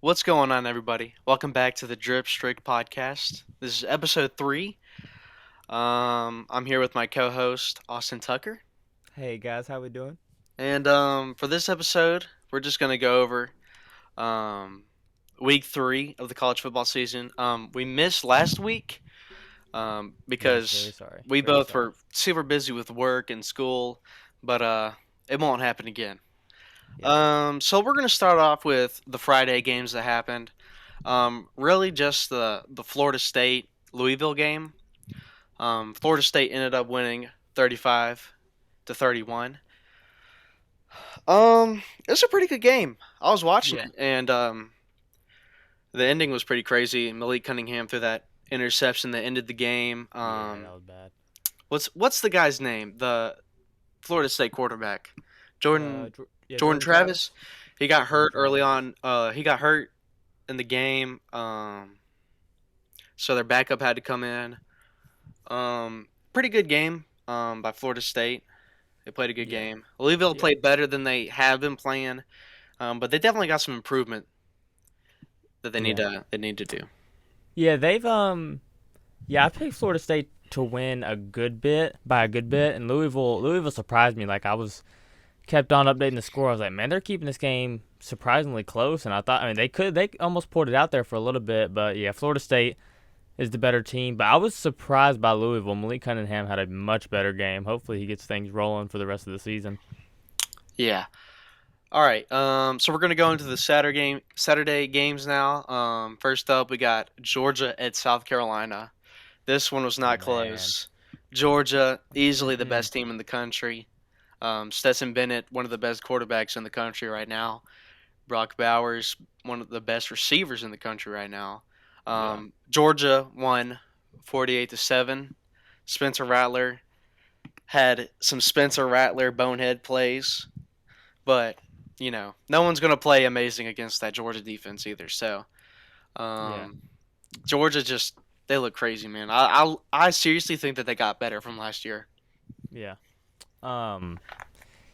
What's going on, everybody? Welcome back to the Dripp Strick podcast. This is episode 3. I'm here with my co-host Austin Tucker, Hey guys, how we doing? and for this episode, we're just gonna go over um, week 3 of the college football season. We missed last week Yes, very because sorry. we Very both sorry. were super busy with work and school, but it won't happen again. Yeah. So we're gonna start off with the Friday games that happened. Really, just the Florida State Louisville game. Florida State ended up winning 35-31. It's a pretty good game. I was watching Yeah. it, and the ending was pretty crazy. Malik Cunningham threw that interception that ended the game. Yeah, that was bad. What's the guy's name? The Florida State quarterback, Jordan Yeah, Jordan Jordan Travis. Travis. He got Jordan hurt early Travis. on. He got hurt in the game. So their backup had to come in. Pretty good game by Florida State. They played a good Yeah. game. Louisville Yeah. played better than they have been playing, but they definitely got some improvement that Yeah. they need to do. Yeah, I picked Florida State to win a good bit, and Louisville surprised me. Like I was kept on updating the score. I was like, man, they're keeping this game surprisingly close, and I mean, they almost pulled it out there for a little bit, but yeah, Florida State is the better team. But I was surprised by Louisville. Malik Cunningham had a much better game. Hopefully, he gets things rolling for the rest of the season. Yeah. All right. So we're gonna go into the Saturday games now. First up, we got Georgia at South Carolina. This one was not Man. close. Georgia, easily the Mm-mm. best team in the country. Stetson Bennett, one of the best quarterbacks in the country right now. Brock Bowers, one of the best receivers in the country right now. Yeah. Georgia won 48-7. Spencer Rattler had some Spencer Rattler bonehead plays, but no one's gonna play amazing against that Georgia defense either. So Yeah. um, Georgia just they look crazy, man. I seriously think that they got better from last year. Yeah. Um.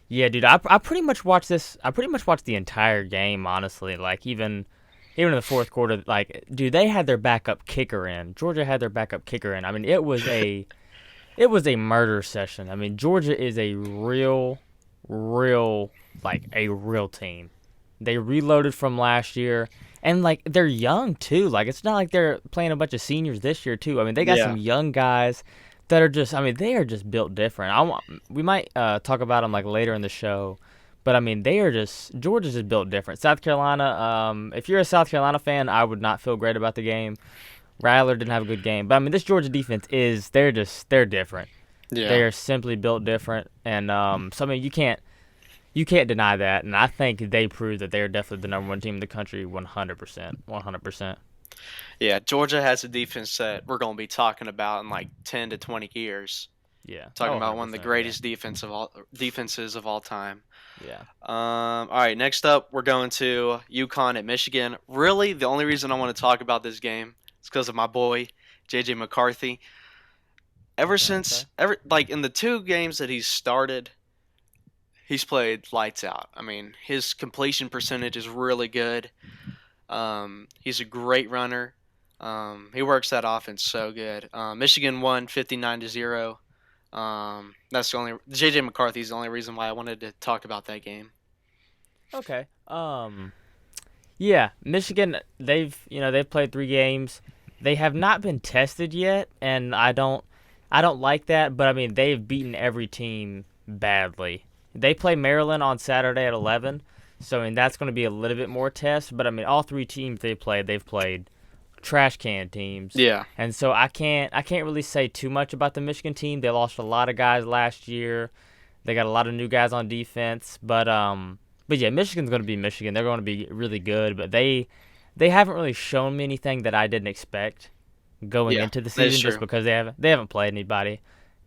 Yeah, dude. I pretty much watched this. I pretty much watched the entire game. Honestly, like even in the fourth quarter, like dude, they had their backup kicker in. Georgia had their backup kicker in. I mean, it was a murder session. I mean, Georgia is a real like a real team. They reloaded from last year, and like they're young too. Like it's not like they're playing a bunch of seniors this year too. I mean, they got Yeah, some young guys that are just. I mean, they are just built different. We might talk about them like later in the show, but I mean, they are just Georgia's just built different. South Carolina. If you're a South Carolina fan, I would not feel great about the game. Rattler didn't have a good game, but I mean, this Georgia defense is they're different. They yeah, are simply built different, and so I mean, you can't deny that, and I think they proved that they are definitely the number one team in the country, 100%, 100%. yeah. Georgia has a defense that we're gonna be talking about in like 10 to 20 years. Yeah. Talking Oh, about one of the 100%. Yeah. greatest defenses of all time. Yeah. All right, next up, we're going to UConn at Michigan. Really, the only reason I want to talk about this game is because of my boy, JJ McCarthy. Ever Okay. Okay. since, ever like in the 2 games that he's started, he's played lights out. I mean, his completion percentage is really good. He's a great runner. He works that offense so good. Michigan won 59-0. That's the only JJ McCarthy's the only reason why I wanted to talk about that game. Okay. Yeah, Michigan. They've played 3 games. They have not been tested yet, and I don't like that. But I mean, they've beaten every team badly. They play Maryland on Saturday at 11, so I mean that's going to be a little bit more test. But I mean, all 3 teams they've played trash can teams, Yeah, and so I can't really say too much about the Michigan team. They lost a lot of guys last year. They got a lot of new guys on defense, but yeah, Michigan's going to be Michigan. They're going to be really good, but they haven't really shown me anything that I didn't expect going yeah, into the that's season, just true. because they haven't played anybody.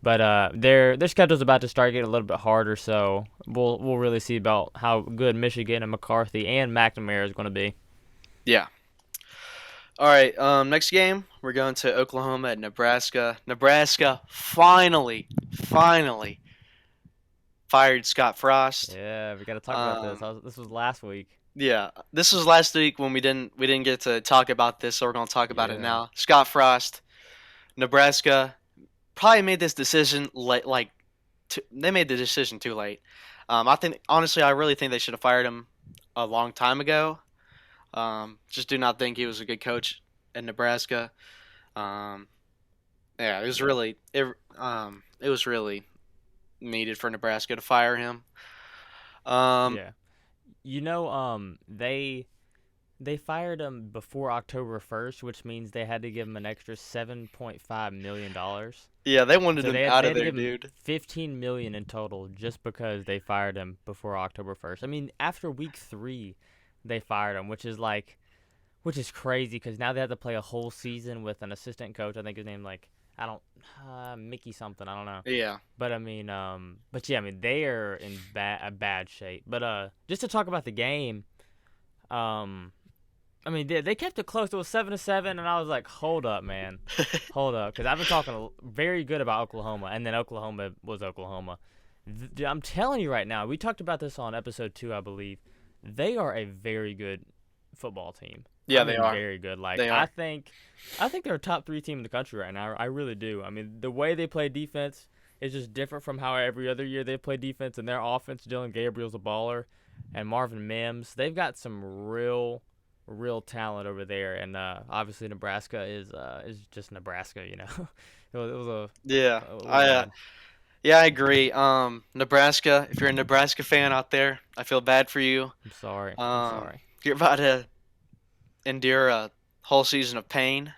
But their schedule's about to start getting a little bit harder, so we'll really see about how good Michigan and McCarthy and McNamara is going to be. Yeah. All right. Next game, we're going to Oklahoma at Nebraska. Nebraska finally fired Scott Frost. Yeah, we got to talk about this. Um, This was last week. Yeah, this was last week when we didn't get to talk about this, so we're gonna talk about it Yeah. now. Scott Frost, Nebraska probably made this decision late. They made the decision too late. I think honestly, I really think they should have fired him a long time ago. Just do not think he was a good coach in Nebraska. Um, yeah, Yeah. it was really needed for Nebraska to fire him. Um, Yeah. They fired him before October 1st, which means they had to give him an extra $7.5 million. yeah, they wanted So him they had out they of had to there, give him dude. 15 million in total just because they fired him before October 1st. I mean, after week 3, they fired him, which is crazy because now they have to play a whole season with an assistant coach. I think his name I don't Mickey something. I don't know. Yeah, But but yeah, I mean they are in bad shape. But just to talk about the game, um, I mean they kept it close. It was 7-7, and I was like, hold up, man, hold up, because I've been talking very good about Oklahoma, and then Oklahoma was Oklahoma. I'm telling you right now, we talked about this on episode 2, I believe. They are a very good football team. I yeah, they mean, are. very good. Like They are. I think they're a top 3 team in the country right now. I really do. I mean, the way they play defense is just different from how every other year they play defense. And their offense, Dylan Gabriel's a baller, and Marvin Mims. They've got some real talent over there. And obviously Nebraska is just Nebraska. You know, Yeah, it was I bad. yeah, I agree. Nebraska. If you're a Nebraska fan out there, I feel bad for you. I'm sorry. I'm Um, sorry. you're about to endure a whole season of pain.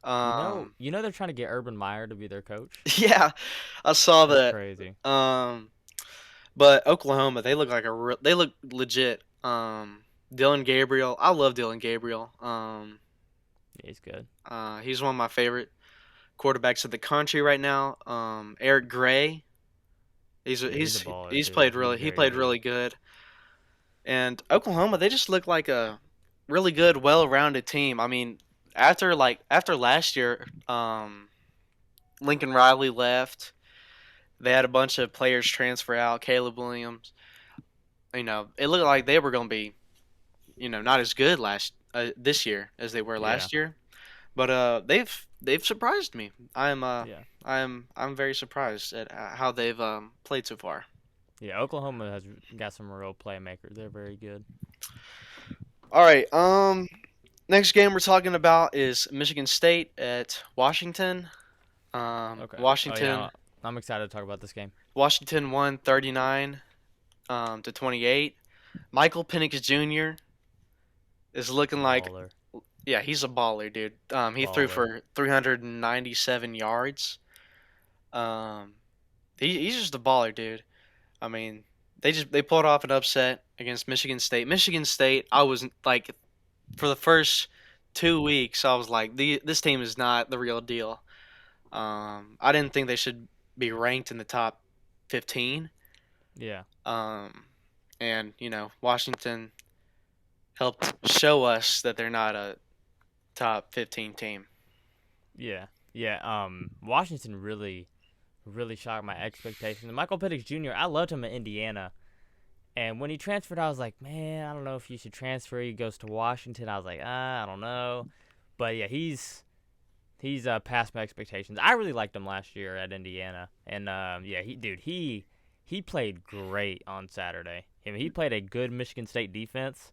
Um, They're trying to get Urban Meyer to be their coach. yeah, I saw That's that. crazy. Um, but Oklahoma, they look legit. Dylan Gabriel, I love Dylan Gabriel. Yeah, he's good. He's one of my favorite quarterbacks in the country right now. Eric Gray, Yeah, he's a baller he's too. He's he very played good. really good. And Oklahoma, they just look like a really good, well-rounded team. I mean, after last year, Lincoln Riley left. They had a bunch of players transfer out. Caleb Williams. It looked like they were going to be, not as good this year as they were Yeah. last year. But they've surprised me. Yeah. I'm very surprised at how they've played so far. Yeah, Oklahoma has got some real playmakers. They're very good. All right. Next game we're talking about is Michigan State at Washington. Okay. Oh Washington yeah, I'm excited to talk about this game. Washington won 39 to 28. Michael Penix Jr. is looking like, Baller. yeah, he's a baller, dude. He threw Baller. for 397 yards. Um, he's just a baller, dude. I mean, they pulled off an upset against Michigan State. Michigan State, I was like, for the first 2 weeks, I was like, this team is not the real deal. I didn't think they should be ranked in the top 15. Yeah. Um, and Washington helped show us that they're not a top 15 team. Yeah. Yeah. Washington really shocked my expectations. And Michael Penix Jr. I loved him in Indiana, and when he transferred, I was like, man, I don't know if you should transfer. He goes to Washington. I was like, I don't know, but yeah, he's past my expectations. I really liked him last year at Indiana, and yeah, he played great on Saturday. I mean, he played a good Michigan State defense,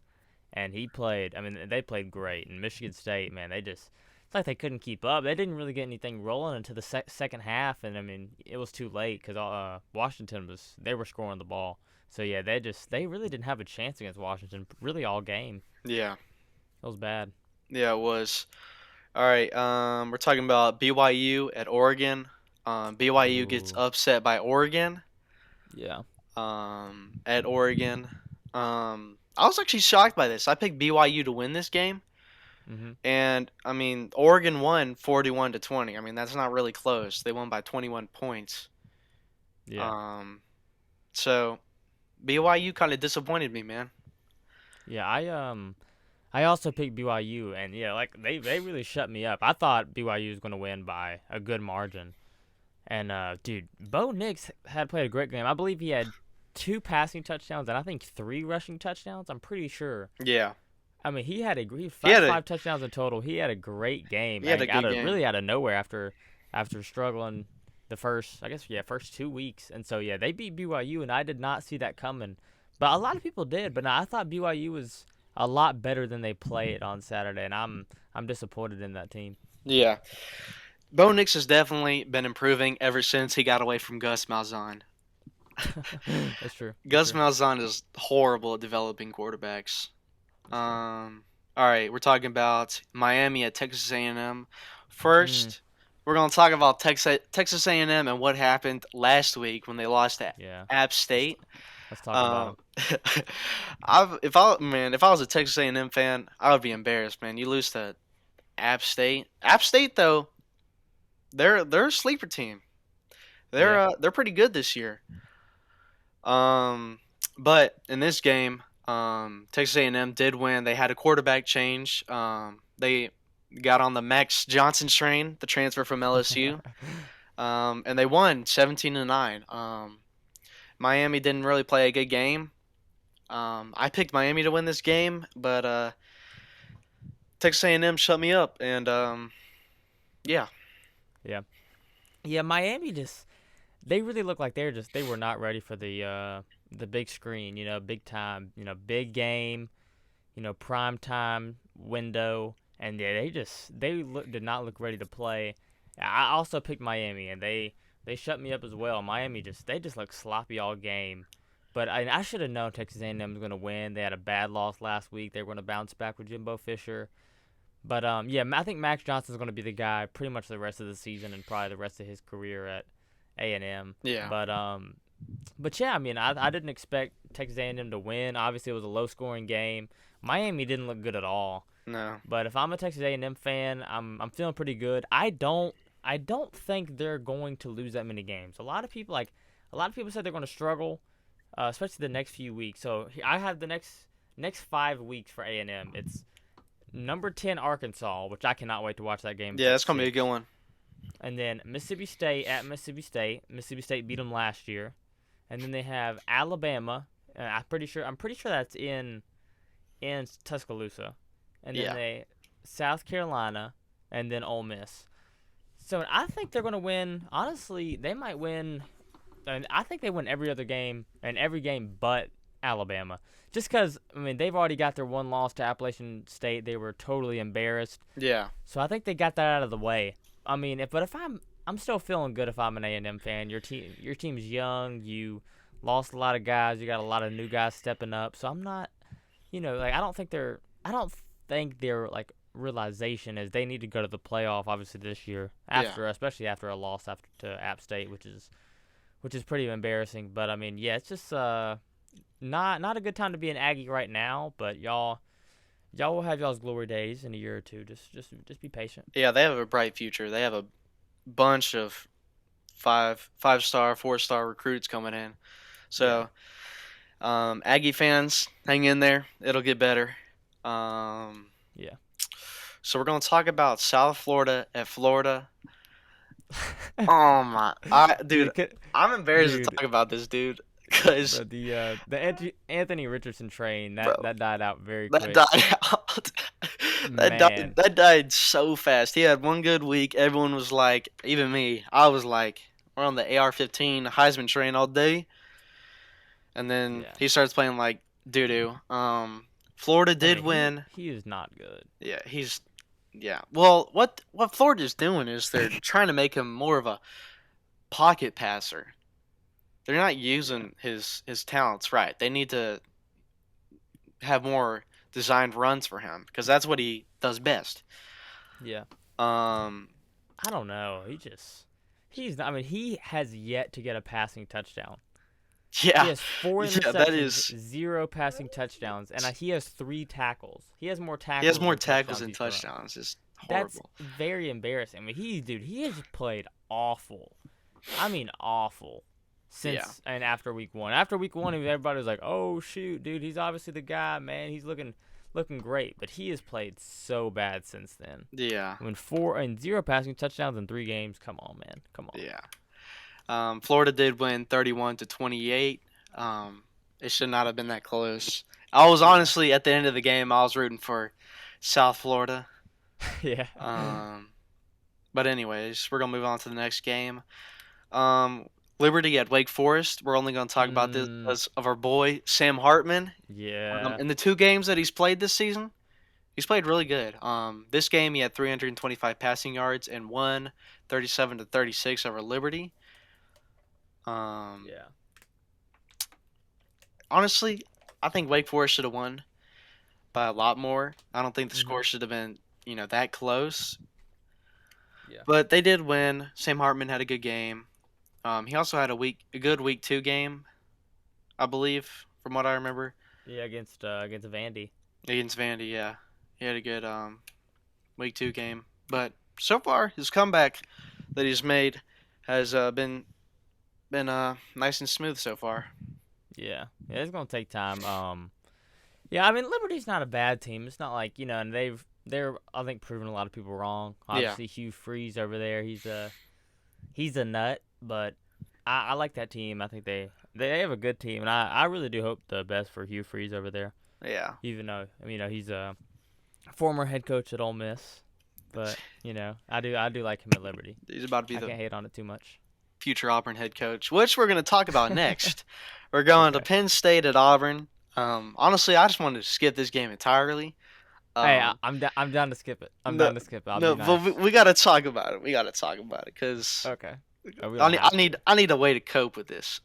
and he played. I mean, they played great. And Michigan State, man, it's like they couldn't keep up. They didn't really get anything rolling until the second half, and I mean, it was too late because Washington they were scoring the ball. So yeah, they really didn't have a chance against Washington really all game. Yeah, It was bad. yeah, it was. All right, we're talking about BYU at Oregon. BYU gets Ooh, upset by Oregon. yeah. At Oregon. I was actually shocked by this. I picked BYU to win this game, Mhm. and I mean Oregon won 41 to 20. I mean that's not really close. They won by 21 points. Yeah. Um, so BYU kind of disappointed me, man. Yeah. I also picked BYU, and yeah, like they really shut me up. I thought BYU was gonna win by a good margin. And dude, Bo Nix had played a great game. I believe he had 2 passing touchdowns and I think 3 rushing touchdowns. I'm pretty sure. Yeah, I mean, he had a great he had a 5 touchdowns in total. He had a great game. he had a Like good game. out of nowhere after struggling the first, I guess, yeah, first 2 weeks. And so yeah, they beat BYU, and I did not see that coming. But a lot of people did. But no, I thought BYU was a lot better than they played on Saturday, and I'm disappointed in that team. Yeah, Bo Nix has definitely been improving ever since he got away from Gus Malzahn. That's true. That's Gus true. Malzahn is horrible at developing quarterbacks. That's true. All right, we're talking about Miami at Texas A&M. Mm, First, we're going to talk about Texas A&M and what happened last week when they lost to yeah. App Let's State. let's talk about Um, him. if I was a Texas A&M fan, I would be embarrassed, man. You lose to App State. App State though, they're a sleeper team. Yeah. They're pretty good this year. Um, but in this game, Texas A&M did win. They had a quarterback change. They got on the Max Johnson train, the transfer from LSU, and they won 17-9. Miami didn't really play a good game. I picked Miami to win this game, but Texas A&M shut me up, and yeah, Yeah. Yeah. Miami just they really look like they were not ready for the big screen. You know, big time. You know, big game. You know, prime time window, and yeah, did not look ready to play. I also picked Miami, and they shut me up as well. Miami they just look sloppy all game. But I should have known Texas A&M was going to win. They had a bad loss last week. They were going to bounce back with Jimbo Fisher. But yeah, I think Max Johnson's going to be the guy pretty much the rest of the season and probably the rest of his career at A&M. yeah, But yeah, I mean, I didn't expect Texas A&M to win. Obviously, it was a low-scoring game. Miami didn't look good at all. no, But if I'm a Texas A&M fan, I'm feeling pretty good. I don't think they're going to lose that many games. A lot of people said they're going to struggle, especially the next few weeks. So I have the next 5 weeks for A&M. It's number 10 Arkansas, which I cannot wait to watch that game. It's yeah, at that's gonna be a good 6. one. And then Mississippi State at Mississippi State. Mississippi State beat them last year. And then they have Alabama. I'm pretty sure that's in Tuscaloosa. And then Yeah, they South Carolina, and then Ole Miss. So I think they're going to win. Honestly, they might win. And I think they win every other game and every game but Alabama. Just because, I mean, they've already got their one loss to Appalachian State. They were totally embarrassed. yeah, So I think they got that out of the way. I mean, if I'm still feeling good if I'm an A&M fan. Your team's young. You lost a lot of guys. You got a lot of new guys stepping up. So I'm not, like I don't think their like realization is they need to go to the playoff obviously this year yeah, especially after a loss after to App State, which is pretty embarrassing. But I mean, yeah, it's just not a good time to be an Aggie right now. But y'all will have y'all's glory days in a year or two. Just be patient. yeah. They have a bright future. They have a bunch of five-star, 4-star recruits coming in. Yeah, So, Aggie fans, hang in there. It'll get better. yeah. So we're gonna talk about South Florida at Florida. Oh my, dude, dude, c- I'm embarrassed to dude, talk about this, dude, because bro, the Anthony Richardson train bro, that died out very that quick. died out. Man, That died so fast. He had one good week. Everyone was like, even me, I was like, we're on the AR-15 Heisman train all day, and then yeah. he starts playing like doo doo. Florida I did mean, win. he is not good. Yeah, yeah. Well, what Florida's doing is they're trying to make him more of a pocket passer. They're not Yeah, using his talents right. They need to have more designed runs for him because that's what he does best. yeah. Um, I don't know. He's not. I mean, he has yet to get a passing touchdown. He yeah, has 4 yeah. That interceptions, is. 0 passing touchdowns, and he has 3 tackles. He has more He has tackles more than tackles touchdowns than he's thrown. touchdowns. It's That's horrible. very embarrassing. I mean, he has played awful. I mean, awful. Yeah, Since and after week 1. After week 1, everybody was like, "Oh shoot, dude, he's obviously the guy, man. He's looking great." But he has played so bad since then. yeah, When 4 and 0 passing touchdowns in 3 games, come on, man, come on. yeah. Florida did win 31-28. It should not have been that close. I was Yeah. honestly at the end of the game, I was rooting for South Florida. Yeah. Um, but anyways, we're gonna move on to the next game. Um, Liberty at Wake Forest. We're only gonna talk about this Mm, because of our boy Sam Hartman. yeah. In the two games that he's played this season, he's played really good. This game he had 325 passing yards and won 37 to 36 over Liberty. Um, Yeah. Honestly, I think Wake Forest should have won by a lot more. I don't think the Mhm. score should have been, that close. Yeah. But they did win. Sam Hartman had a good game. He also had a good week 2 game, I believe, from what I remember, Yeah, against Vandy. against Vandy. Yeah, he had a good week 2 game. But so far, his comeback that he's made has been nice and smooth so far. Yeah. Yeah, it's gonna take time. Yeah, I mean Liberty's not a bad team. It's not like and they're I think proving a lot of people wrong. Yeah, Obviously, Hugh Freeze over there, he's a nut, but I like that team. I think they have a good team, and I really do hope the best for Hugh Freeze over there. yeah. Even though he's a former head coach at Ole Miss, but I do like him at Liberty. He's about to be I the can't hate on it too much. future Auburn head coach, which we're going to talk about next. We're going to Okay. Penn State at Auburn. Honestly, I just wanted to skip this game entirely. Hey, Um, I'm down to skip it. I'm no, down to skip it. I'll be no, but we, nice. we got to talk about it. We got to talk about it because Okay. Oh, we I don't need, I have to. need, I need a way to cope with this.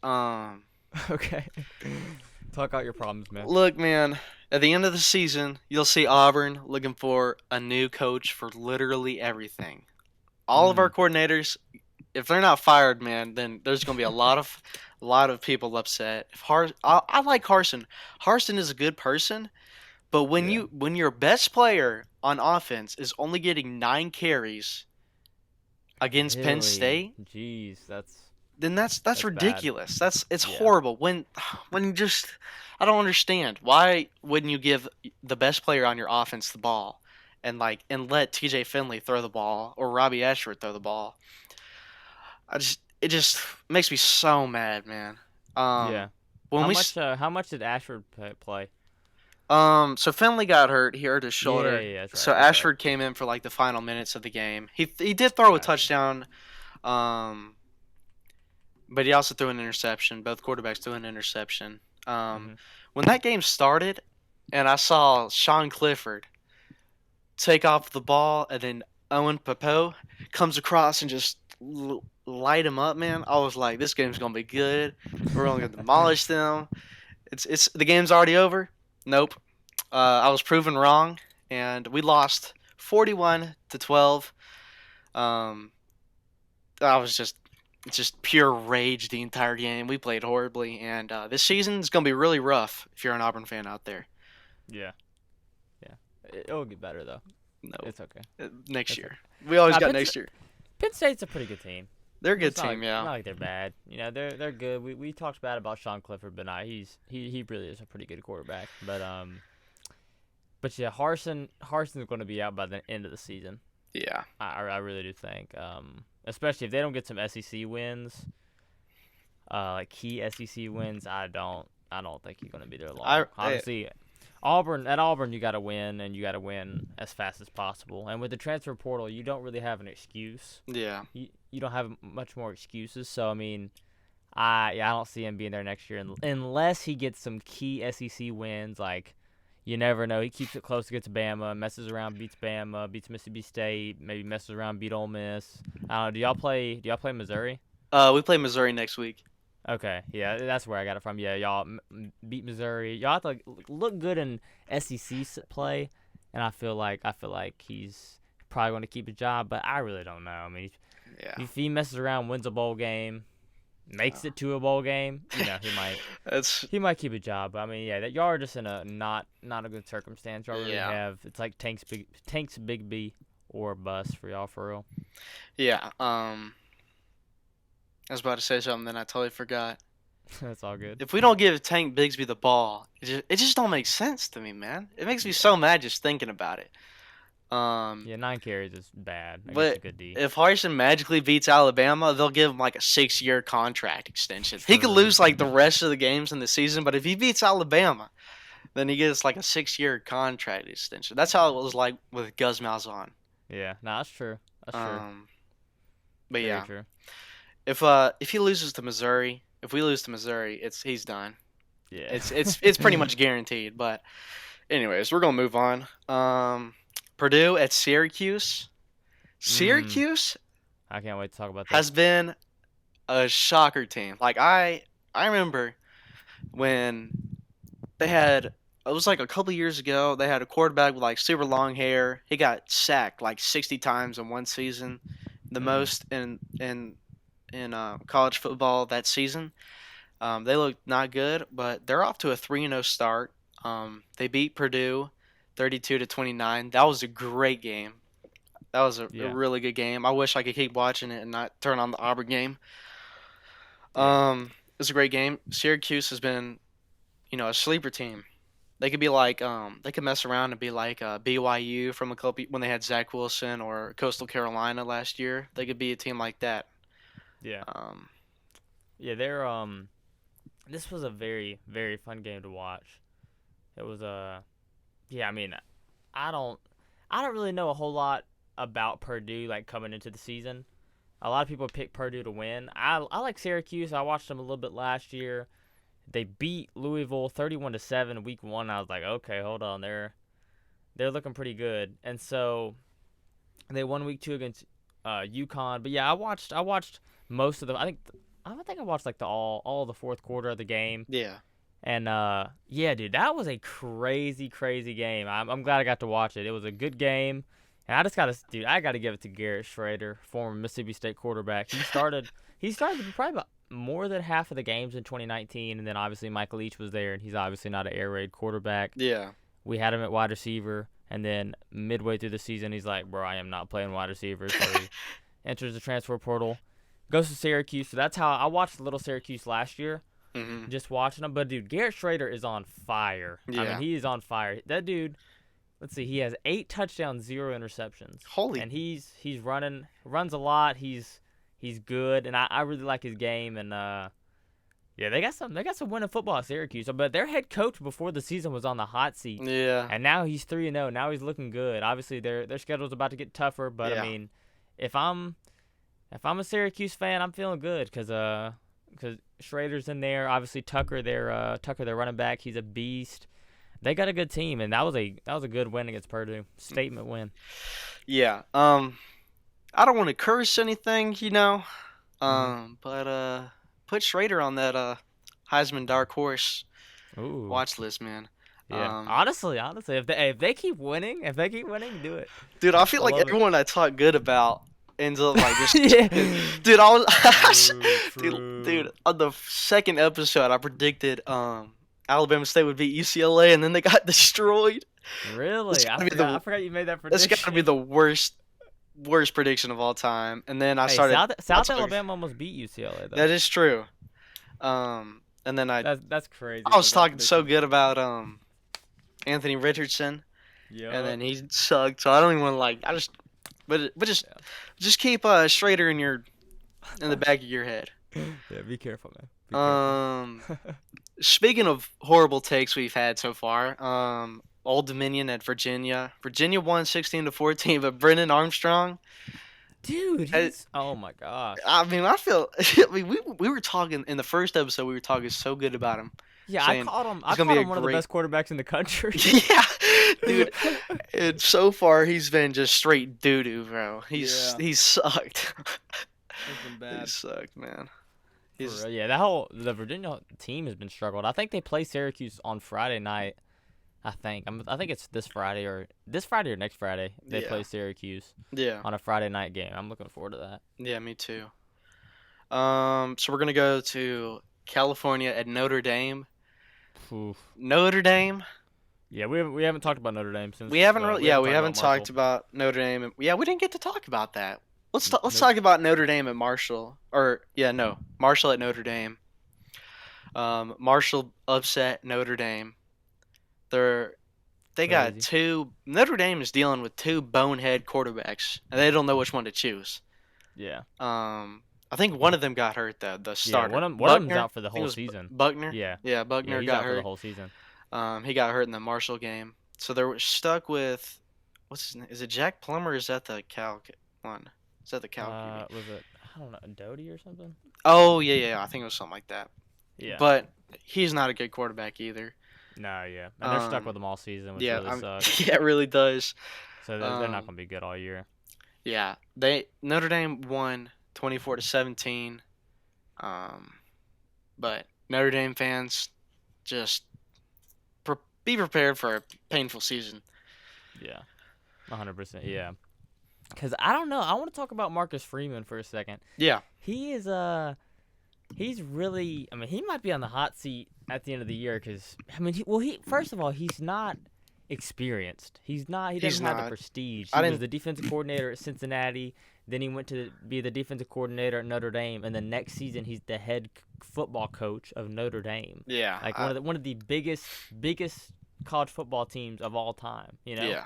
Okay. Talk out your problems, man. Look, man. At the end of the season, you'll see Auburn looking for a new coach for literally everything. All of our Mm. coordinators, if they're not fired, man, then there's going to be a lot of people upset. I like Harson. Harson is a good person, but when Yeah. your best player on offense is only getting 9 carries against Penn Really? State, Jeez, that's then that's that's bad. ridiculous. It's Yeah. horrible. When you just I don't understand why wouldn't you give the best player on your offense the ball and let T.J. Finley throw the ball or Robbie Ashford throw the ball. It just makes me so mad, man. Um, Yeah. when How we much? How much did Ashford play? so Finley got hurt. He hurt his Yeah, shoulder. yeah, that's right. So That's right. Ashford came in for like the final minutes of the game. He did throw a Gotcha. touchdown, um, but he also threw an interception. Both quarterbacks threw an interception. Um, Mhm. when that game started, and I saw Sean Clifford take off the ball, and then Owen Papo comes across and just light him up, man. I was like, this game's gonna be good. We're gonna demolish them. It's the game's already over. Nope. I was proven wrong, and we lost 41-12. Um, I was just pure rage the entire game. We played horribly, and this season is gonna be really rough if you're an Auburn fan out there. Yeah. Yeah. It'll get better though. No, It's okay. next It's year. okay. We always Nah, got next year. Penn State's a pretty good team. They're a good It's not like team, it's yeah. not like they're bad. They're good. We talked bad about Sean Clifford, but nah, he really is a pretty good quarterback. But yeah, Harson's going to be out by the end of the season. Yeah. I really do think. Especially if they don't get some SEC wins, like key SEC wins. I don't think he's going to be there I, long. I Obviously, Auburn, you got to win, and you got to win as fast as possible. And with the transfer portal, you don't really have an excuse. yeah. You don't have much more excuses. So I mean, I don't see him being there next year unless he gets some key SEC wins. Like you never know. He keeps it close against Bama, messes around, beats Bama, beats Mississippi State, maybe messes around, beat Ole Miss. I don't know. Do y'all play Missouri? We play Missouri next week. Okay, yeah, that's where I got it from. Yeah, y'all beat Missouri. Y'all have to look good in SEC play, and I feel like he's probably going to keep his job, but I really don't know. I mean, Yeah. if he messes around, wins a bowl game, makes it to a bowl game, he might That's he might keep a job. But I mean, yeah, that y'all are just in a not a good circumstance. Y'all really yeah. have it's like Tank's big B or bust for y'all for real. Yeah. I was about to say something, then I totally forgot. That's all good. If we don't give Tank Bigsby the ball, it just don't make sense to me, man. It makes me Yeah, so mad just thinking about it. Yeah, 9 carries is bad against a But good D. if Harsin magically beats Alabama, they'll give him like a 6-year contract extension. He could True. lose like the rest of the games in the season, but if he beats Alabama, then he gets like a 6-year contract extension. That's how it was like with Gus Malzahn. Yeah, no, that's true. That's true. Um, but Very yeah, true. if he loses to Missouri, if we lose to Missouri, he's done. Yeah. It's pretty much guaranteed. But anyways, we're gonna move on. Purdue at Syracuse. mm, Syracuse I can't wait to talk about has this. been a shocker team. Like I remember when they had it was like a couple years ago. They had a quarterback with like super long hair. He got sacked like 60 times in one season, the Mm, most in college football that season. They look not good, but they're off to a 3-0 start. They beat Purdue 32-29. That was a great game. That was a yeah. really good game. I wish I could keep watching it and not turn on the Auburn game. Yeah. It was a great game. Syracuse has been, a sleeper team. They could be like, they could mess around and be like BYU from a couple when they had Zach Wilson or Coastal Carolina last year. They could be a team like that. Yeah. Um, Yeah, they're this was a very very fun game to watch. It was yeah, I mean, I don't I don't really know a whole lot about Purdue like coming into the season. A lot of people pick Purdue to win. I like Syracuse. I watched them a little bit last year. They beat Louisville 31-7 week 1. I was like, "Okay, hold on. They're looking pretty good." And so they won week 2 against UConn. But yeah, I watched most of the I think I watched like the all the fourth quarter of the game. yeah, And yeah, dude, that was a crazy, crazy game. I'm glad I got to watch it. It was a good game, and I gotta give it to Garrett Schrader, former Mississippi State quarterback. He started probably about more than half of the games in 2019, and then obviously Michael Leach was there, and he's obviously not an air raid quarterback. yeah, We had him at wide receiver, and then midway through the season, he's like, "Bro, I am not playing wide receiver." So he enters the transfer portal, goes to Syracuse. So that's how I watched Little Syracuse last year hmm just watching him. But dude, Garrett Schrader is on fire. I mean, yeah. he is on fire. That dude. Let's see, he has 8 touchdowns, 0 interceptions, Holy, and he's runs a lot. He's good, and I really like his game. And yeah, they got some winning football at Syracuse. But their head coach before the season was on the hot seat, yeah, and now he's 3-0. Now he's looking good. Obviously, their schedule's about to get tougher. But I yeah, mean, if I'm if I'm a Syracuse fan, I'm feeling good because Schrader's in there. Obviously Tucker, their running back, he's a beast. They got a good team, and that was a good win against Purdue. Statement win. yeah. I don't want to curse anything, Hmm. but put Schrader on that Heisman dark horse Ooh, watch list, man. yeah. Honestly, if they keep winning, do it. Dude, I feel I like love it. everyone I talk good about ends up like just, Yeah. dude. I was, True, dude, true. on the second episode, I predicted Alabama State would beat UCLA, and then they got destroyed. That's Really? I gotta be forgot. I the forgot you made that that's gotta be prediction. the worst prediction of all time. And then I Hey, started. South Alabama almost beat UCLA though. That is true. And then That's crazy I for was that talking so prediction. good about Anthony Richardson, and Yup. then he sucked. So I don't even want to like. I just, but just keep Schrader in the back of your head. Yeah, be careful, man. Be careful. Um, Speaking of horrible takes we've had so far, Old Dominion at Virginia. Virginia won 16-14, but Brennan Armstrong. Dude, I, he's oh my gosh. I mean, I feel. I mean, we were talking in the first episode. We were talking so good about him, Yeah, I saying called him. he's I gonna be called a him one of the great. best quarterbacks in the country. Yeah, dude. And so far, he's been just straight doo doo, bro. Yeah, He's sucked. it's been He bad. sucked, man. For He's real. Yeah, the Virginia team has been struggled. I think they play Syracuse on Friday night. I think it's this Friday or next Friday. They yeah, play Syracuse yeah, on a Friday night game. I'm looking forward to that. yeah. Me too. So we're gonna go to California at Notre Dame. Oof. Notre Dame. Yeah, we haven't talked about Notre Dame We since haven't really, we yeah, haven't we talked about haven't talked Marshall. about Notre Dame. Yeah, we didn't get to talk about that. Let's Nope. talk about Notre Dame and Marshall. Or yeah, no, Marshall at Notre Dame. Marshall upset Notre Dame. They're they got Crazy. two. Notre Dame is dealing with two bonehead quarterbacks, and they don't know which one to choose. Yeah. I think one of them got hurt though. The Yeah. starter, One of them's Buckner. out for I the think it whole was season. Buckner. Yeah. Yeah, Yeah. Buckner He's got out for the hurt. whole season. He got hurt in the Marshall game, so they're stuck with what's his name? Is it Jack Plummer? Or is that the Cal one? Is that the Cal QB? Was it? I don't know, Doty or something? Oh yeah. I think it was something like that. Yeah. But he's not a good quarterback either. No, yeah. And they're stuck Um, with him all season, which yeah, really sucks. yeah, it really does. So they're not Um, going to be good all year. yeah, they Notre Dame won 24-17. Um, but Notre Dame fans just be prepared for a painful season. Yeah. 100%. Yeah. Because I don't know. I want to talk about Marcus Freeman for a second. Yeah, He is he's really. I mean, he might be on the hot seat at the end of the year. Because I mean, he first of all, he's not experienced. He's not. He he's doesn't have the not. prestige. I He was didn't. the defensive coordinator at Cincinnati. Then he went to be the defensive coordinator at Notre Dame, and the next season he's the head football coach of Notre Dame. Yeah, Like one of the biggest college football teams of all time. You know. yeah,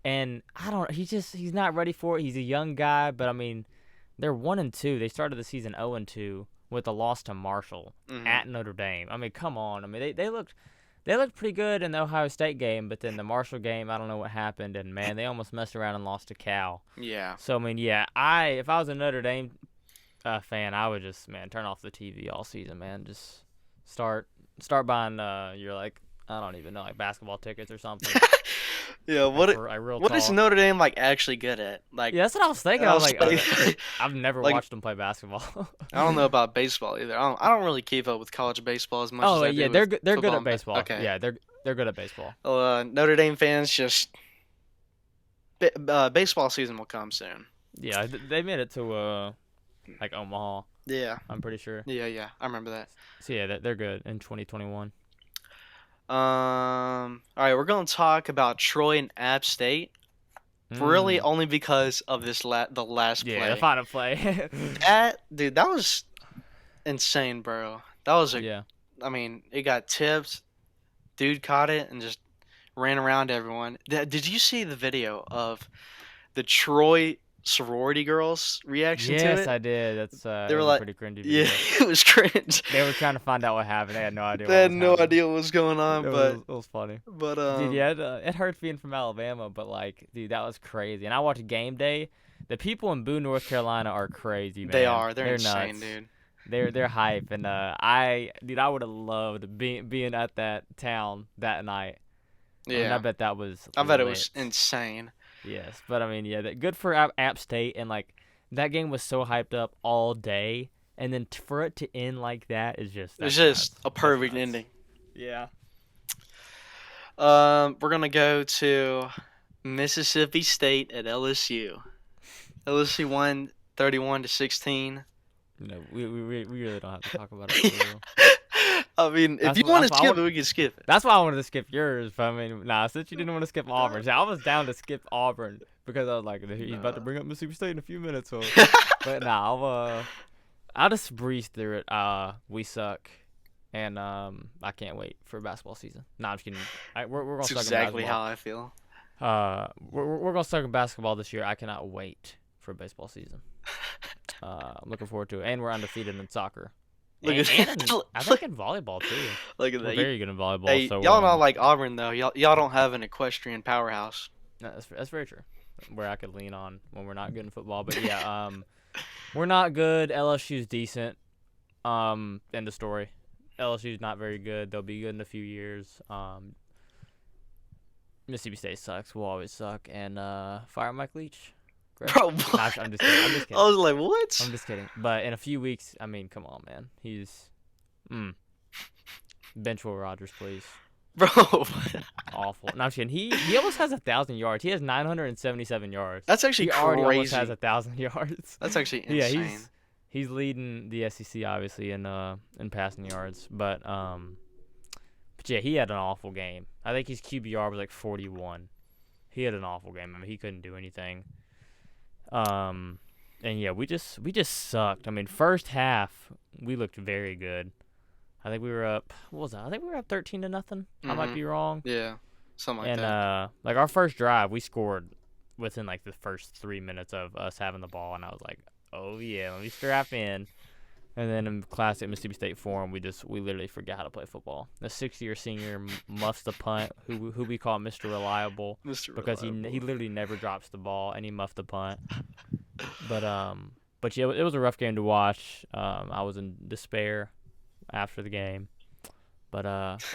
And I don't. He's not ready for it. He's a young guy, but I mean, they're 1-2. They started the season 0-2 with a loss to Marshall hmm at Notre Dame. I mean, come on. I mean, they looked pretty good in the Ohio State game, but then the Marshall game, I don't know what happened, and man, they almost messed around and lost to Cal. yeah. So I mean, yeah, if I was a Notre Dame fan, I would just turn off the TV all season, man. Just start buying you're like I don't even know like basketball tickets or something. Yeah, Like for a real what is talk. Notre Dame like actually good at? Like, Yeah, that's what I was thinking. I I was was like, like, I've never like watched them play basketball. I don't know about baseball either. I don't really keep up with college baseball as much as Oh I yeah, do they're with good. They're good football. at baseball. Okay. Yeah, they're good at baseball. Notre Dame fans just baseball season will come soon. Yeah, they made it to like Omaha. Yeah, I'm pretty sure. yeah. I remember that. So yeah, they're good in 2021. All right, we're gonna talk about Troy and App State. Really, Mm. only because of the last Yeah, the play. final play. That was insane, bro. That was Yeah. I mean, it got tipped. Dude caught it and just ran around everyone. Did you see the video of the Troy sorority girls' reaction to Yes, it? I did. That's They it were was a like, pretty cringy yeah, video. it was cringe. They were trying to find out what happened. They had no idea They what had was no happening. idea what was going on, It was funny. but Dude, yeah, it hurts being from Alabama, but like, dude, that was crazy. And I watched Game Day. The people in Boone, North Carolina, are crazy, man. they are. They're nuts. insane, dude. They're hype, and I would have loved being at that town that night. I mean, I Yeah, bet that was I bet it was lit. insane. Yes, but I mean, yeah, good for App State, and like that game was so hyped up all day, and then for it to end like that is just It's that's just nuts. a That's perfect nuts. ending. Yeah. We're gonna go to Mississippi State at LSU. LSU won 31-16. We really don't have to talk about it. For real. I mean, if That's you what- want to that's what I skip want- it, we can skip it. That's why I wanted to skip yours, but I mean, nah, since you didn't want to skip Auburn, see, I was down to skip Auburn because I was like, he's about to bring up Mississippi State in a few minutes. So, but nah, I'll just breeze through it. We suck, and I can't wait for basketball season. Nah, I'm just kidding. We're gonna That's suck exactly in how basketball. I feel. We're gonna suck in basketball this year. I cannot wait for baseball season. I'm looking forward to it, and we're undefeated in soccer. Look And, at and that. I think in volleyball too. Look at We're that. very good in volleyball. Hey, So y'all not like Auburn though. Y'all don't have an equestrian powerhouse. no, that's very true. Where I could lean on when we're not good in football, but yeah, we're not good. LSU's decent. End of story. LSU's not very good. They'll be good in a few years. Mississippi State sucks. We'll always suck. And fire Mike Leach. Great. Bro, Nah, what? I'm just kidding. I'm just I kidding. was like, what? I'm just kidding. But in a few weeks, I mean, come on, man. He's bench Will Rogers, please. Bro. Awful. No, I'm just kidding. He almost has 1,000 yards. He has 977 yards. That's actually He already almost crazy. has 1,000 yards. That's actually Yeah, insane. he's leading the SEC obviously in passing yards, but yeah, he had an awful game. I think his QBR was like 41. He had an awful game. I mean, he couldn't do anything. And yeah, we just sucked. I mean, first half we looked very good. I think we were up. What was that? I think we were up 13-0. I might be wrong. Yeah. something like And that. like our first drive, we scored within like the first 3 minutes of us having the ball, and I was like, oh yeah, let me strap in. And then in classic Mississippi State form, we literally forgot how to play football. The 6-year senior muffs the punt, who we call Mr. Reliable, Mr. because he Reliable. literally never drops the ball, and he muffed the punt. But yeah, it was a rough game to watch. I was in despair after the game, but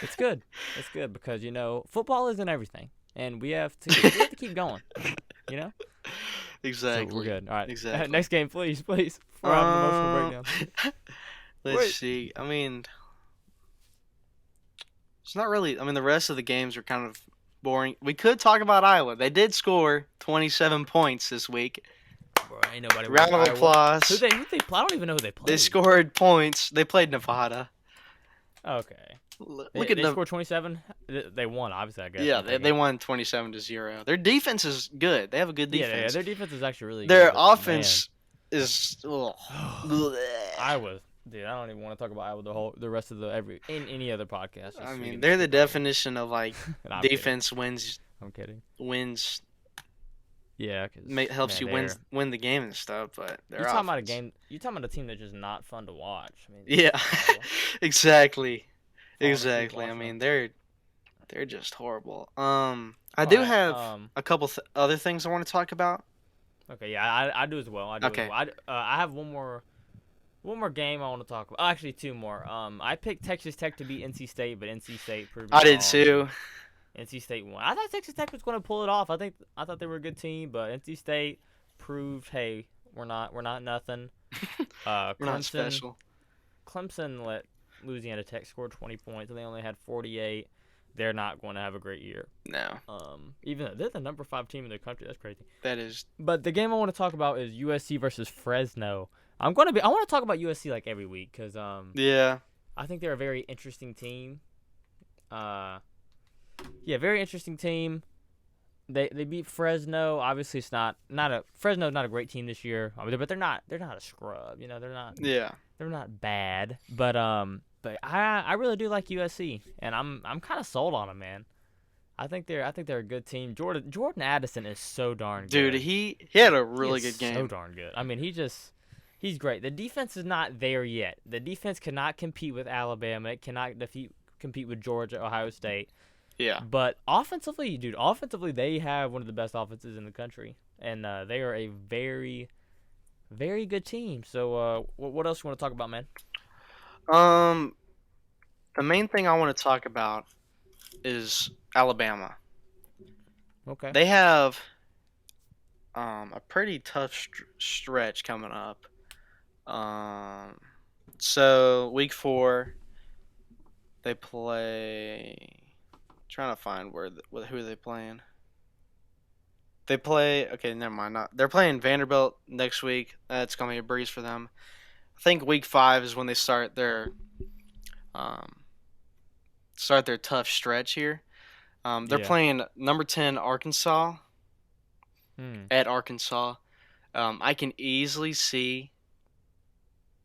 it's good. It's good because football isn't everything, and we have to keep going. You know, so we're Exactly. good. All right, Exactly. next game, please, please, before I have an emotional Um, breakdown. let's Wait. see. I mean, it's not really. I mean, the rest of the games are kind of boring. We could talk about Iowa. They did score 27 points this week. Bro, ain't nobody watch Round of Iowa. applause. Who they play? I don't even know who they They played. scored points. They played Nevada. Okay. Look They at they them. scored 27. They won, obviously. I guess Yeah, I'm they thinking. won 27-0. Their defense is good. They have a good Yeah, defense. their defense is actually really good, Their but man, offense is. Ugh. Iowa. Dude, I don't even want to talk about Iowa the rest of the every in any other podcast, I just so we mean, can they're just the skip Iowa. definition of like No, I'm kidding. defense I'm kidding. wins Yeah, cause helps man, you win the game and stuff, but you their talking about a offense. game? You talking about a team that's just not fun to watch? I mean, Yeah, Iowa. exactly, Falling asleep exactly. I watching them. mean, they're just horrible. I All do right. have a couple other things I want to talk about. Okay. Yeah, I do as well. I do as Okay, well. I have one more game I want to talk about. Oh, actually, two more. I picked Texas Tech to beat NC State, but NC State proved me I did wrong, and too. NC State won. I thought Texas Tech was going to pull it off. I thought they were a good team, but NC State proved, hey, we're not nothing. We're not Clemson special. Clemson let Louisiana Tech score 20 points, and they only had 48. They're not going to have a great year. No, Even though they're the number 5 team in the country, that's crazy. that is. But the game I want to talk about is USC versus Fresno. I want to talk about USC like every week because Yeah, I think they're a very interesting team. Uh, yeah, very interesting team. They beat Fresno. Obviously, it's not a Fresno's not a great team this year. I mean, but they're not a scrub. yeah. They're not bad. But I really do like USC, and I'm kind of sold on them, man. I think they're a good team. Jordan Addison is so darn Dude, good. he had a He really is good so game. darn good. I mean, he's great. The defense is not there yet. The defense cannot compete with Alabama. It cannot compete with Georgia, Ohio State. Yeah. But offensively, they have one of the best offenses in the country, and they are a very, very good team. So, what else you want to talk about, man? Um, the main thing I want to talk about is Alabama. Okay. They have a pretty tough stretch coming up. Um, so week 4 they play. Trying to find who are they playing. They play. Okay, never mind. Not they're playing Vanderbilt next week. That's gonna be a breeze for them. I think week 5 is when they um, start their tough stretch here. They're Yeah. playing number 10 Arkansas Hmm. at Arkansas. I can easily see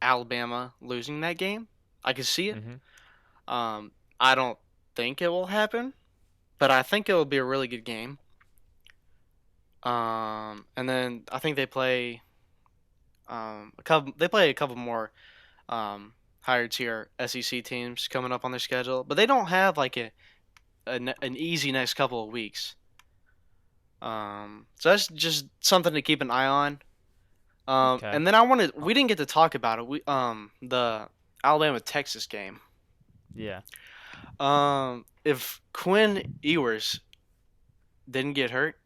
Alabama losing that game. I can see it. Mhm. I don't think it will happen, but I think it will be a really good game. And then I think they play a couple. They play a couple more higher tier SEC teams coming up on their schedule, but they don't have like an easy next couple of weeks. So that's just something to keep an eye on. Okay. And then we didn't get to talk about it. The Alabama Texas game. Yeah. If Quinn Ewers didn't get hurt,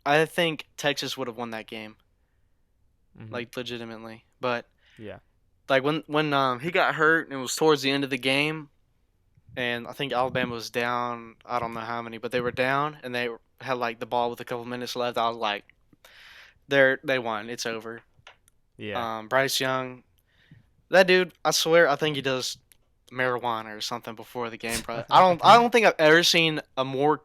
I think Texas would have won that game, Mhm. like legitimately. But Yeah. like when he got hurt and it was towards the end of the game, and I think Alabama was down. I don't know how many, but they were down and they had like the ball with a couple minutes left. I was like, they won. It's over. Yeah. Bryce Young, that dude. I swear, I think he does marijuana or something before the game. Probably. I don't think I've ever seen a more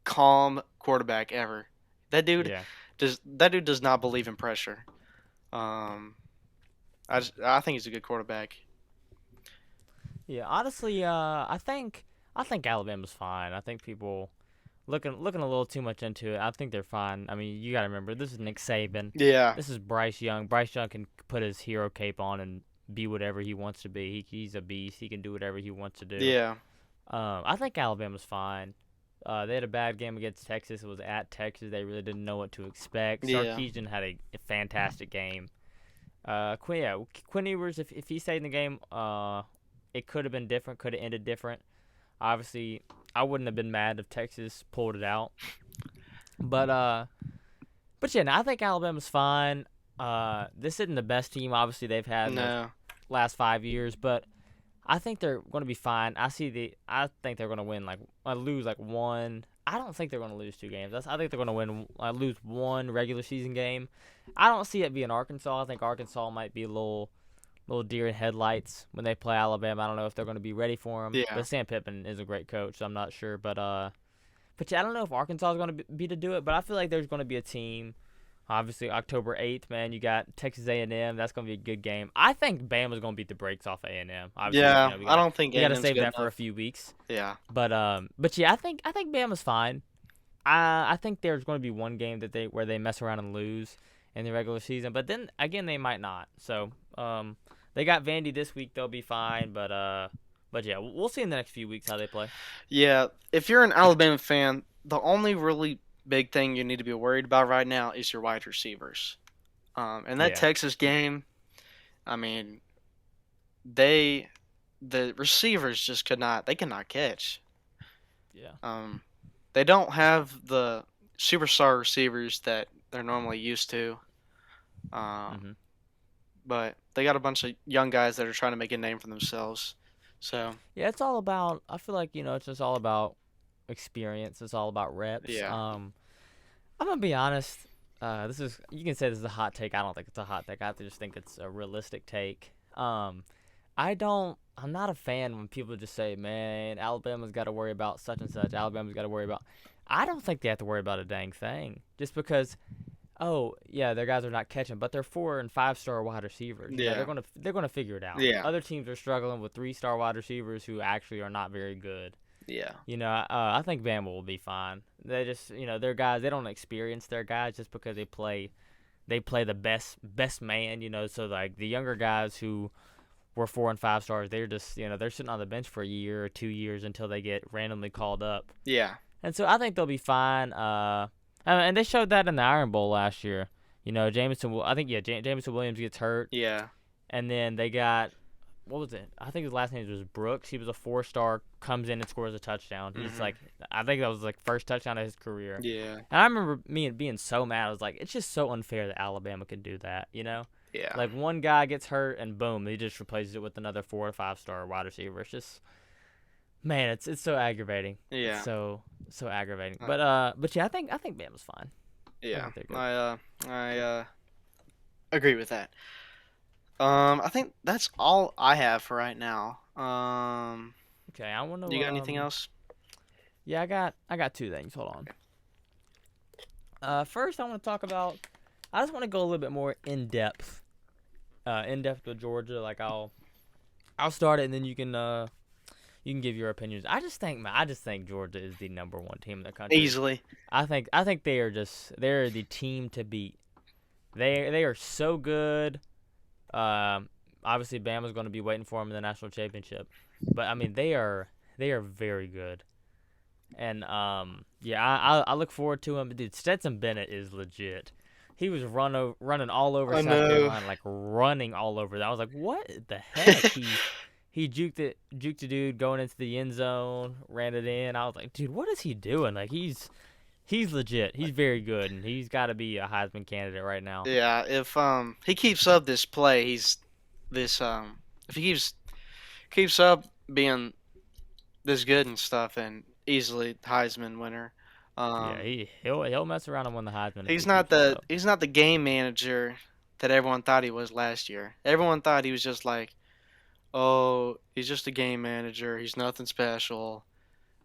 calm quarterback ever. Yeah. That dude does not believe in pressure. Um, I think he's a good quarterback. Yeah. Honestly, I think Alabama's fine. I think people looking a little too much into it. I think they're fine. I mean, you got to remember this is Nick Saban. Yeah, This is Bryce Young. Bryce Young can put his hero cape on and be whatever he wants to be. He's a beast. He can do whatever he wants to do. yeah, I think Alabama's fine. They had a bad game against Texas. It was at Texas. They really didn't know what to expect. yeah, Sarkisian had a fantastic game. Quinn Ewers, if he stayed in the game, it could have been different. Could have ended different. Obviously, I wouldn't have been mad if Texas pulled it out. But yeah, no, I think Alabama's fine. This isn't the best team, obviously, they've had in the no, last 5 years, but I think they're going to be fine. I think they're going to win lose like one. I don't think they're going to lose two games. I think they're going to lose one regular season game. I don't see it being Arkansas. I think Arkansas might be a little deer in headlights when they play Alabama. I don't know if they're going to be ready for them. yeah, But Sam Pittman is a great coach, so I'm not sure. But yeah, I don't know if Arkansas is going to be to do it. But I feel like there's going to be a team. Obviously, October 8th, man, you got Texas A&M. That's going to be a good game. I think Bama's going to beat the brakes off A&M. Obviously, yeah. we I got don't think we got to A&M's save good that for a enough. few weeks. Yeah, But yeah, I think Bama's fine. I think there's going to be one game where they mess around and lose in the regular season, but then again they might not. So they got Vandy this week; they'll be fine. But yeah, we'll see in the next few weeks how they play. yeah. If you're an Alabama fan, the only really big thing you need to be worried about right now is your wide receivers. And that Yeah, Texas game, I mean, they the receivers just could not they cannot catch. yeah. Um, they don't have the superstar receivers that they're normally used to. Um, hmm but they got a bunch of young guys that are trying to make a name for themselves. So Yeah, it's all about. I feel like it's just all about experience. It's all about reps. yeah, I'm gonna be honest. This is you can say this is a hot take. I don't think it's a hot take. I just think it's a realistic take. I don't. I'm not a fan when people just say, "Man, Alabama's got to worry about such and such. Alabama's got to worry about." I don't think they have to worry about a dang thing. Just because, oh yeah, their guys are not catching, but they're 4 and 5 star wide receivers. yeah, They're gonna figure it out. yeah, Other teams are struggling with 3 star wide receivers who actually are not very good. yeah, I think Bama will be fine. They just, their guys. They don't experience their guys just because they play the best man. So like the younger guys who were 4 and 5 stars, they're just, they're sitting on the bench for a year or 2 years until they get randomly called up. yeah, And so I think they'll be fine. And they showed that in the Iron Bowl last year. I think Jameson Williams gets hurt, yeah. and then they got what was it? I think his last name was Brooks. He was a 4 star, comes in and scores a touchdown. He's Hmm. like, I think that was like first touchdown of his career. Yeah, And I remember me being so mad. I was like, it's just so unfair that Alabama can do that. yeah, Like one guy gets hurt and boom, he just replaces it with another 4 or 5 star wide receiver. It's just, man, it's so aggravating. It's yeah, so aggravating. uh, But yeah, I think Bama's fine. I yeah. think they're good. I agree with that. I think that's all I have for right now. Okay, I want to You got anything else? Yeah, I got two things. Hold on. First I want to talk about. I just want to go a little bit more in depth. In depth with Georgia. Like I'll start it and then you can give your opinions. I just think Georgia is the number one team in the country. Easily. I think they're the team to beat. They are so good. Obviously Bama's going to be waiting for them in the national championship, but I mean they are very good. And yeah, I look forward to him. Dude, Stetson Bennett is legit. He was running all over I South know. Carolina, like running all over. I was like, what the heck? He juked a dude going into the end zone, ran it in. I was like, dude, what is he doing? Like he's legit. He's very good, and he's got to be a Heisman candidate right now. Yeah, if he keeps up this play, he's this if he keeps up being this good and stuff, and easily Heisman winner. Yeah, Um, he'll mess around and win the Heisman if he he's not keeps this the up. he's not the game manager that everyone thought he was last year. Everyone thought he was just like, oh, he's just a game manager. He's nothing special.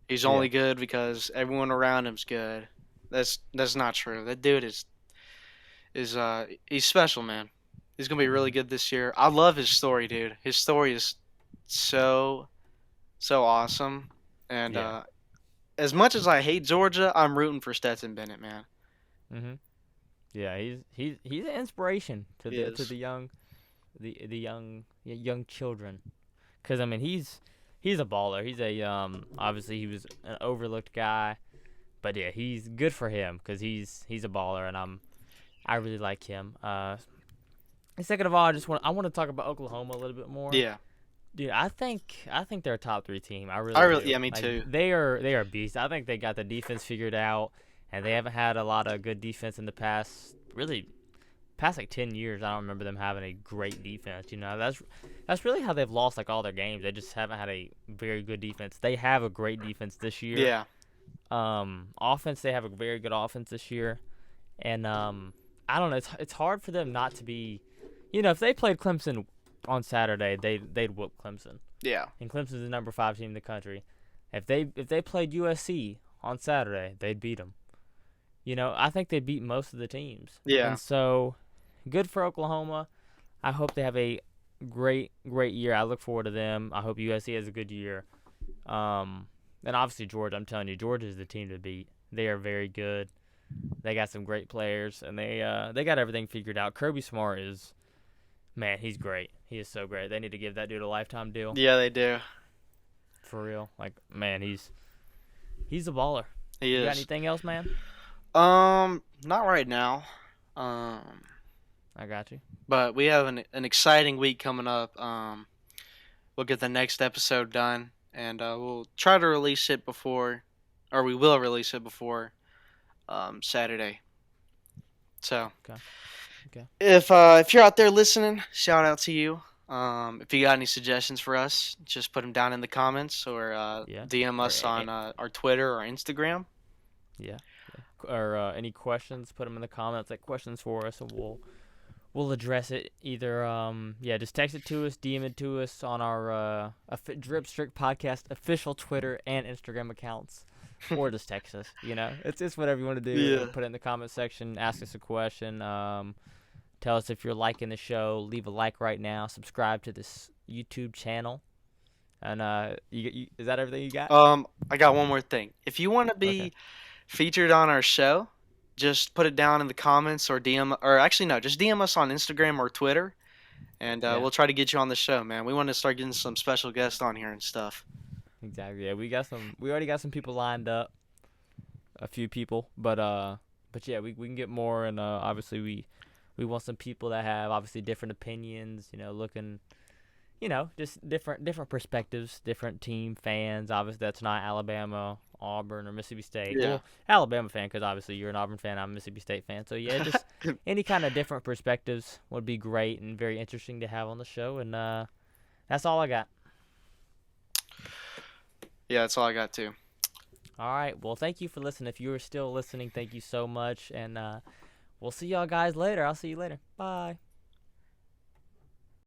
He's Yeah. only good because everyone around him's good. That's not true. That dude is he's special, man. He's gonna be really hmm good this year. I love his story, dude. His story is so awesome, and Yeah. as much as I hate Georgia, I'm rooting for Stetson Bennett, man. Hmm. Yeah, he's an inspiration to He the is. young young children. Cause I mean he's a baller. He's a obviously he was an overlooked guy, but yeah, he's good for him because he's a baller, and I really like him. And second of all, I want to talk about Oklahoma a little bit more. Yeah. Dude, I think they're a top 3 team. I I really really, do. yeah, me Like too. they are beasts. I think they got the defense figured out, and they haven't had a lot of good defense in the past like 10 years. I don't remember them having a great defense. That's really how they've lost like all their games. They just haven't had a very good defense. They have a great defense this year. Yeah. Offense, they have a very good offense this year, and I don't know. It's hard for them not to be. If they played Clemson on Saturday, they'd whoop Clemson. Yeah. And Clemson's the number 5 team in the country. If they played USC on Saturday, they'd beat them. I think they beat most of the teams. Yeah. And so, good for Oklahoma. I hope they have a great year. I look forward to them. I hope USC has a good year. And obviously Georgia. I'm telling you, Georgia is the team to beat. They are very good. They got some great players, and they got everything figured out. Kirby Smart is, man, he's great. He is so great. They need to give that dude a lifetime deal Yeah, they do. for real. Like, man, he's a baller. He You got is. anything else, man? Not right now. Um, I got you. but we have an exciting week coming up. We'll get the next episode done, and we'll try to release it before, or we will release it before Saturday. So Okay. Okay. if you're out there listening, shout out to you. If you got any suggestions for us, just put them down in the comments or Yeah. DM Or us on our Twitter or Instagram. yeah. Or any questions? Put them in the comments. Like questions for us, and we'll address it either. Just text it to us, DM it to us on our Drip Strick podcast official Twitter and Instagram accounts, or just text us. It's whatever you want to do. Yeah. Put it in the comment section. Ask us a question. Tell us if you're liking the show. Leave a like right now. Subscribe to this YouTube channel. And is that everything you got? I got one more thing. If you want to Okay. be featured on our show, just put it down in the comments or DM, or actually no, just DM us on Instagram or Twitter, and Yeah. we'll try to get you on the show, man. We want to start getting some special guests on here and stuff. Exactly. Yeah, we already got some people lined up, a few people, but yeah, we can get more, and obviously we want some people that have obviously different opinions, looking, just different perspectives, different team fans. Obviously, that's not Alabama, Auburn, or Mississippi State. Yeah. Well, Alabama fan, because obviously you're an Auburn fan, I'm a Mississippi State fan. So yeah, just any kind of different perspectives would be great and very interesting to have on the show. And that's all I got. Yeah, that's all I got too. All right. Well, thank you for listening. If you are still listening, thank you so much. And we'll see y'all guys later. I'll see you later. Bye.